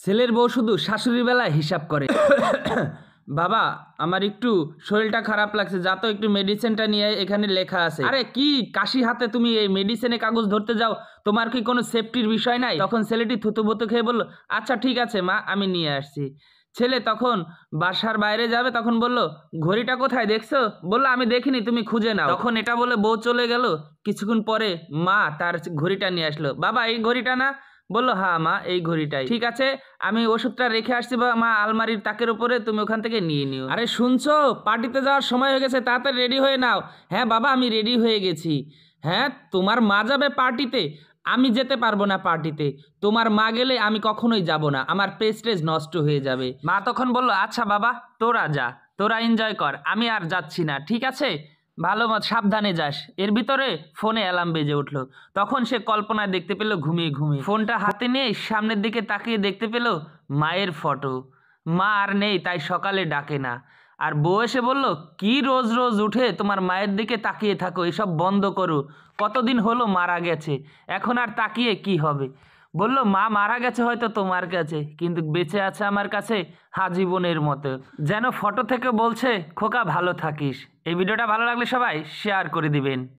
ছেলের বউ শুধু শাশুড়ির বেলায় হিসাব করে। বাবা, আমার একটু শরীরটা খারাপ লাগছে, যা তো একটু মেডিসিনটা নিয়ে আয়, এখানে লেখা আছে। আরে কি কাশি হাতে তুমি এই মেডিসিনে কাগজ ধরতে যাও, তোমার কি কোনো সেফটির বিষয় নাই? তখন ছেলেটি থুতুবুতু খেয়ে বলল, আচ্ছা ঠিক আছে মা, আমি নিয়ে আসছি। ছেলে তখন বাসার বাইরে যাবে, তখন বলল, ঘড়িটা কোথায় দেখছো? বললো, আমি দেখিনি, তুমি খুঁজে নাও। তখন এটা বলে বউ চলে গেল। কিছুক্ষণ পরে মা তার ঘড়িটা নিয়ে আসলো। বাবা, এই ঘড়িটা না? বললো, হ্যাঁ মা, এই ঘড়িটাই। ঠিক আছে, আমি ওষুধটা রেখে আসছি বা মা আলমারির তাকের উপরে, তুমি ওখান থেকে নিয়ে নিও। আরে শুনছো, পার্টিতে যাওয়ার সময় হয়ে গেছে, তাড়াতাড়ি রেডি হয়ে নাও। হ্যাঁ বাবা, আমি রেডি হয়ে গেছি। হ্যাঁ, তোমার মা যাবে পার্টিতে? আমি যেতে পারবো না পার্টিতে। তোমার মা গেলে আমি কখনোই যাব না, আমার প্রেস্টেজ নষ্ট হয়ে যাবে। মা তখন বলল, আচ্ছা বাবা, তোরা যা, তোরা এনজয় কর, আমি আর যাচ্ছি না, ঠিক আছে? ভালো মত সাবধানে যাস। এর ভিতরে ফোনে অ্যালার্ম বেজে উঠলো। তখন সে কল্পনায় দেখতে পেল ঘুমিয়ে ঘুমিয়ে, ফোনটা হাতে নিয়ে সামনের দিকে তাকিয়ে দেখতে পেল মায়ের ফটো। মা আর নেই, তাই সকালে ডাকে না। আর বউ এসে বলল, কি রোজ রোজ উঠে তোমার মায়ের দিকে তাকিয়ে থাকো, এসব বন্ধ করো। কতদিন হলো মারা গেছে, এখন আর তাকিয়ে কি হবে? বলল, মা মারা গেছে হয়তো তোমার কাছে, কিন্তু বেঁচে আছে আমার কাছে আজীবনের মতো। যেন ফটো থেকে বলছে, খোকা ভালো থাকিস। এই ভিডিওটা ভালো লাগলে সবাই শেয়ার করে দিবেন।